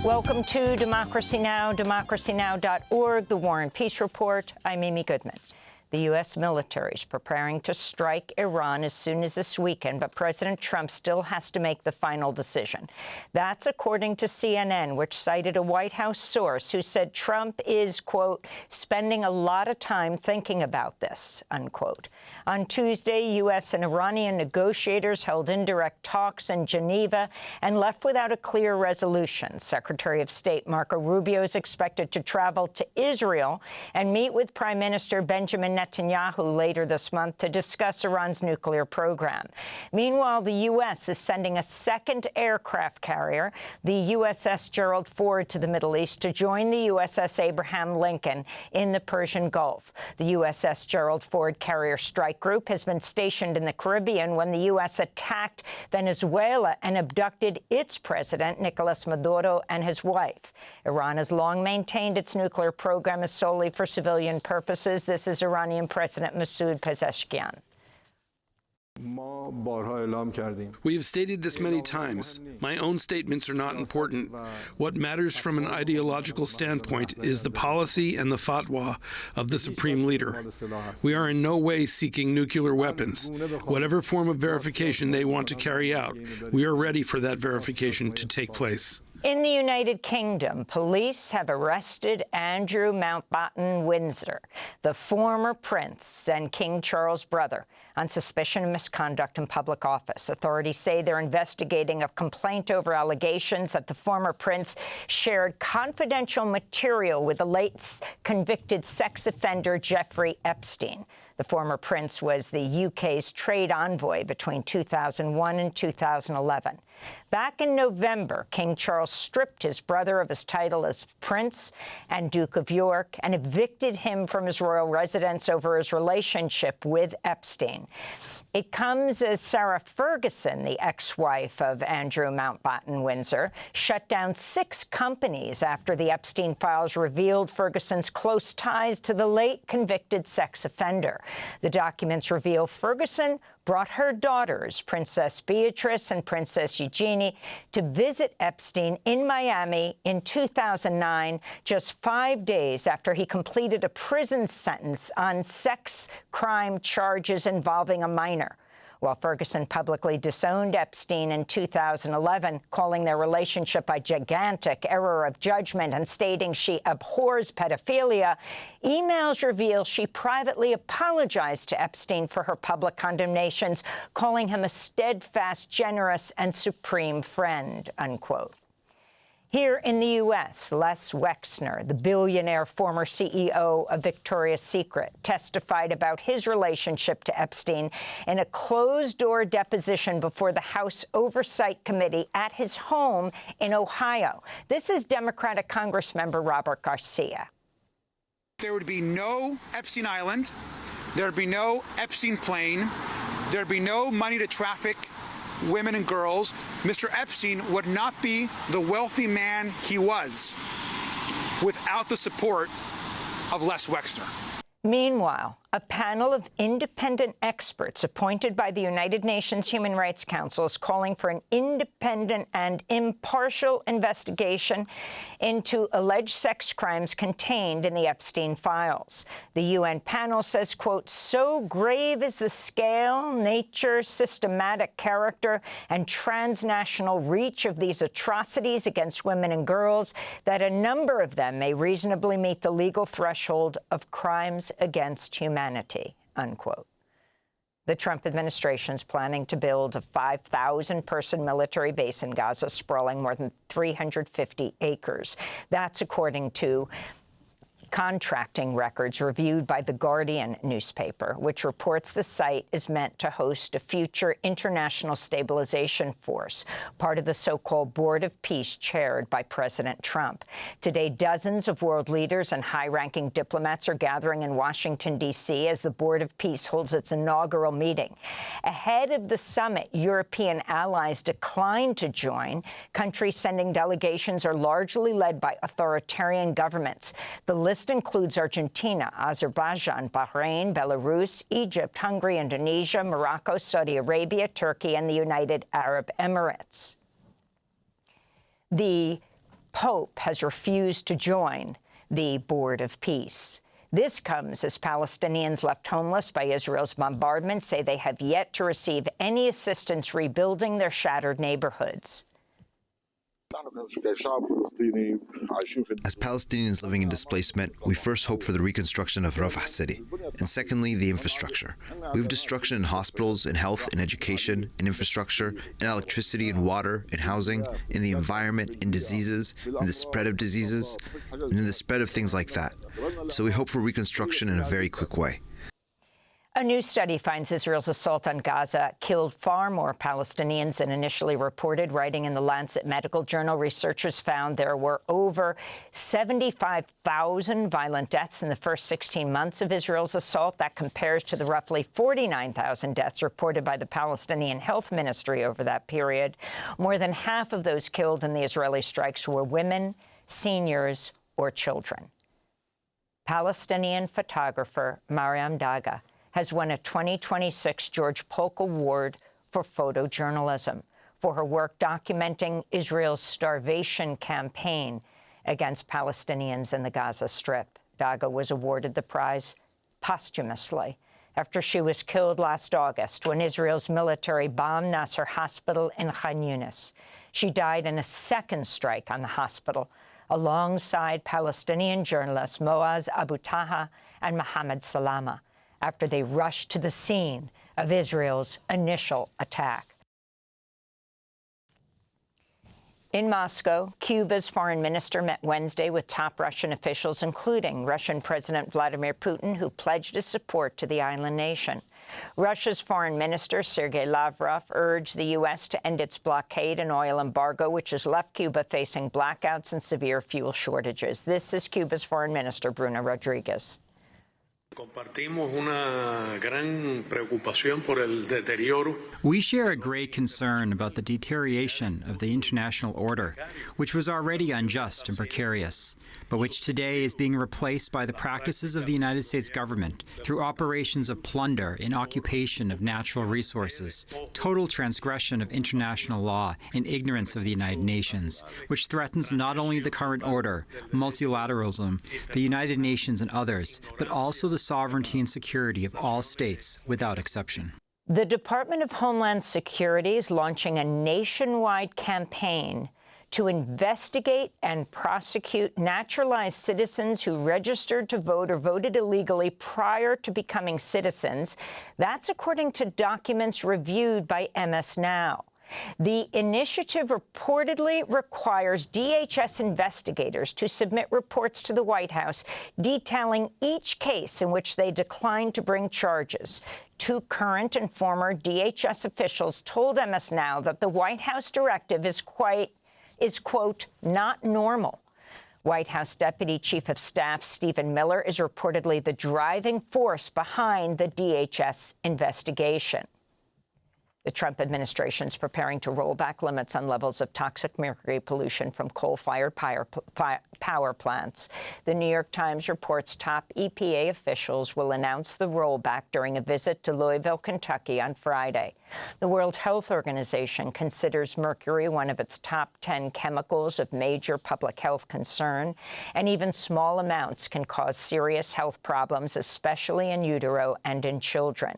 Welcome to Democracy Now!, democracynow.org, The War and Peace Report. I'm Amy Goodman. The U.S. military is preparing to strike Iran as soon as this weekend, but President Trump still has to make the final decision. That's according to CNN, which cited a White House source who said Trump is, quote, spending a lot of time thinking about this, unquote. On Tuesday, U.S. and Iranian negotiators held indirect talks in Geneva and left without a clear resolution. Secretary of State Marco Rubio is expected to travel to Israel and meet with Prime Minister Benjamin Netanyahu later this month to discuss Iran's nuclear program. Meanwhile, the U.S. is sending a second aircraft carrier, the USS Gerald Ford, to the Middle East to join the USS Abraham Lincoln in the Persian Gulf. The USS Gerald Ford carrier strike group has been stationed in the Caribbean when the U.S. attacked Venezuela and abducted its president, Nicolas Maduro, and his wife. Iran has long maintained its nuclear program is solely for civilian purposes. This is Iranian President Masoud Pezeshkian. We have stated this many times. My own statements are not important. What matters from an ideological standpoint is the policy and the fatwa of the supreme leader. We are in no way seeking nuclear weapons. Whatever form of verification they want to carry out, we are ready for that verification to take place. In the United Kingdom, police have arrested Andrew Mountbatten Windsor, the former prince and King Charles' brother, on suspicion of misconduct in public office. Authorities say they're investigating a complaint over allegations that the former prince shared confidential material with the late convicted sex offender Jeffrey Epstein. The former prince was the UK's trade envoy between 2001 and 2011. Back in November, King Charles stripped his brother of his title as Prince and Duke of York and evicted him from his royal residence over his relationship with Epstein. It comes as Sarah Ferguson, the ex-wife of Andrew Mountbatten Windsor, shut down 6 companies after the Epstein files revealed Ferguson's close ties to the late convicted sex offender. The documents reveal Ferguson brought her daughters, Princess Beatrice and Princess Eugenie, to visit Epstein in Miami in 2009, just 5 days after he completed a prison sentence on sex crime charges involving a minor. While Ferguson publicly disowned Epstein in 2011, calling their relationship a gigantic error of judgment and stating she abhors pedophilia, emails reveal she privately apologized to Epstein for her public condemnations, calling him a steadfast, generous, and supreme friend, unquote. Here in the U.S., Les Wexner, the billionaire former CEO of Victoria's Secret, testified about his relationship to Epstein in a closed-door deposition before the House Oversight Committee at his home in Ohio. This is Democratic Congressmember Robert Garcia. There would be no Epstein Island. There would be no Epstein plane. There would be no money to traffic women and girls. Mr. Epstein would not be the wealthy man he was without the support of Les Wexner. Meanwhile, a panel of independent experts appointed by the United Nations Human Rights Council is calling for an independent and impartial investigation into alleged sex crimes contained in the Epstein files. The UN panel says, quote, so grave is the scale, nature, systematic character, and transnational reach of these atrocities against women and girls that a number of them may reasonably meet the legal threshold of crimes against humanity, unquote. The Trump administration is planning to build a 5,000-person military base in Gaza, sprawling more than 350 acres. That's according to contracting records reviewed by The Guardian newspaper, which reports the site is meant to host a future international stabilization force, part of the so-called Board of Peace chaired by President Trump. Today, dozens of world leaders and high-ranking diplomats are gathering in Washington, D.C. as the Board of Peace holds its inaugural meeting. Ahead of the summit, European allies declined to join. Countries sending delegations are largely led by authoritarian governments. The list includes Argentina, Azerbaijan, Bahrain, Belarus, Egypt, Hungary, Indonesia, Morocco, Saudi Arabia, Turkey, and the United Arab Emirates. The Pope has refused to join the Board of Peace. This comes as Palestinians left homeless by Israel's bombardment say they have yet to receive any assistance rebuilding their shattered neighborhoods. As Palestinians living in displacement, we first hope for the reconstruction of Rafah city, and secondly, the infrastructure. We have destruction in hospitals, in health, in education, in infrastructure, in electricity, in water, in housing, in the environment, in diseases, in the spread of diseases, and in the spread of things like that. So we hope for reconstruction in a very quick way. A new study finds Israel's assault on Gaza killed far more Palestinians than initially reported. Writing in the Lancet Medical Journal, researchers found there were over 75,000 violent deaths in the first 16 months of Israel's assault. That compares to the roughly 49,000 deaths reported by the Palestinian Health Ministry over that period. More than half of those killed in the Israeli strikes were women, seniors, or children. Palestinian photographer Mariam Daga has won a 2026 George Polk Award for photojournalism for her work documenting Israel's starvation campaign against Palestinians in the Gaza Strip. Daga was awarded the prize posthumously after she was killed last August when Israel's military bombed Nasser Hospital in Khan Yunis. She died in a second strike on the hospital alongside Palestinian journalists Moaz Abu Taha and Mohammed Salama, after they rushed to the scene of Israel's initial attack. In Moscow, Cuba's foreign minister met Wednesday with top Russian officials, including Russian President Vladimir Putin, who pledged his support to the island nation. Russia's foreign minister, Sergei Lavrov, urged the U.S. to end its blockade and oil embargo, which has left Cuba facing blackouts and severe fuel shortages. This is Cuba's foreign minister, Bruno Rodriguez. We share a great concern about the deterioration of the international order, which was already unjust and precarious, but which today is being replaced by the practices of the United States government through operations of plunder and occupation of natural resources, total transgression of international law, and ignorance of the United Nations, which threatens not only the current order, multilateralism, the United Nations and others, but also the sovereignty and security of all states without exception. The Department of Homeland Security is launching a nationwide campaign to investigate and prosecute naturalized citizens who registered to vote or voted illegally prior to becoming citizens. That's according to documents reviewed by MS Now. The initiative reportedly requires DHS investigators to submit reports to the White House detailing each case in which they declined to bring charges. Two current and former DHS officials told MS Now that the White House directive is, quote, not normal. White House Deputy Chief of Staff Stephen Miller is reportedly the driving force behind the DHS investigation. The Trump administration is preparing to roll back limits on levels of toxic mercury pollution from coal-fired power plants. The New York Times reports top EPA officials will announce the rollback during a visit to Louisville, Kentucky on Friday. The World Health Organization considers mercury one of its top 10 chemicals of major public health concern, and even small amounts can cause serious health problems, especially in utero and in children.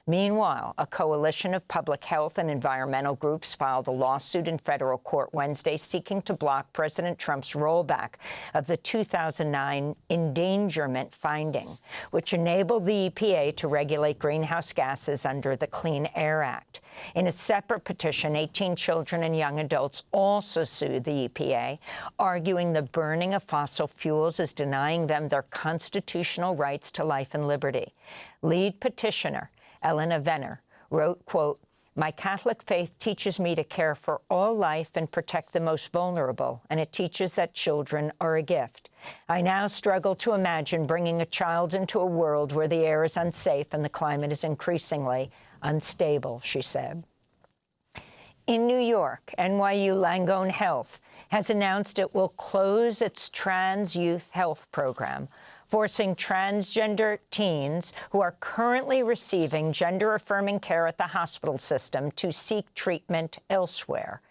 Meanwhile, a coalition of public health and environmental groups filed a lawsuit in federal court Wednesday seeking to block President Trump's rollback of the 2009 endangerment finding, which enabled the EPA to regulate greenhouse gases under the Clean Air Act. In a separate petition, 18 children and young adults also sued the EPA, arguing the burning of fossil fuels is denying them their constitutional rights to life and liberty. Lead petitioner Elena Venner wrote, quote, "My Catholic faith teaches me to care for all life and protect the most vulnerable, and it teaches that children are a gift. I now struggle to imagine bringing a child into a world where the air is unsafe and the climate is increasingly unstable," she said. In New York, NYU Langone Health has announced it will close its trans youth health program, forcing transgender teens who are currently receiving gender-affirming care at the hospital system to seek treatment elsewhere.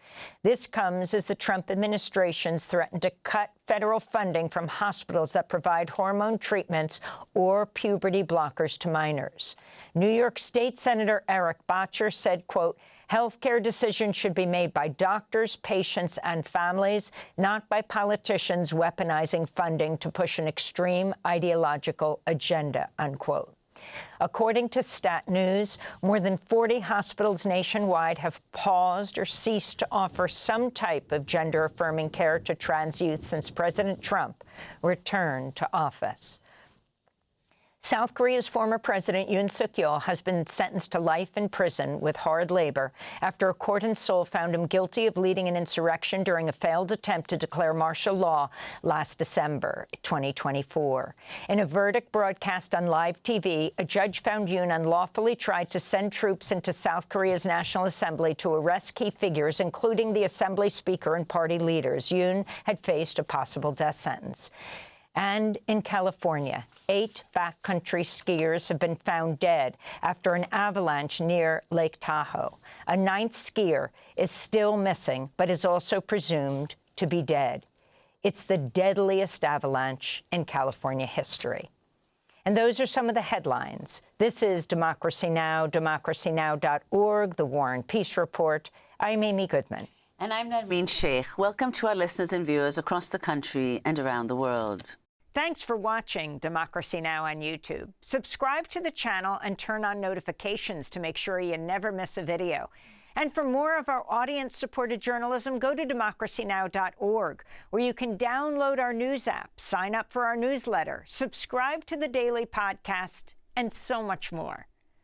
This comes as the Trump administration's threatened to cut federal funding from hospitals that provide hormone treatments or puberty blockers to minors. New York State Senator Eric Bottcher said, quote, "Healthcare decisions should be made by doctors, patients, and families, not by politicians weaponizing funding to push an extreme ideological agenda," unquote. According to Stat News, more than 40 hospitals nationwide have paused or ceased to offer some type of gender-affirming care to trans youth since President Trump returned to office. South Korea's former president, Yoon Suk-yeol, has been sentenced to life in prison with hard labor after a court in Seoul found him guilty of leading an insurrection during a failed attempt to declare martial law last December 2024. In a verdict broadcast on live TV, a judge found Yoon unlawfully tried to send troops into South Korea's National Assembly to arrest key figures, including the Assembly Speaker and party leaders. Yoon had faced a possible death sentence. And in California, 8 backcountry skiers have been found dead after an avalanche near Lake Tahoe. A 9th skier is still missing, but is also presumed to be dead. It's the deadliest avalanche in California history. And those are some of the headlines. This is Democracy Now!, democracynow.org, The War and Peace Report. I'm Amy Goodman. And I'm Narmeen Sheikh. Welcome to our listeners and viewers across the country and around the world. Thanks for watching Democracy Now! On YouTube. Subscribe to the channel and turn on notifications to make sure you never miss a video. And for more of our audience-supported journalism, go to democracynow.org, where you can download our news app, sign up for our newsletter, subscribe to the daily podcast, and so much more.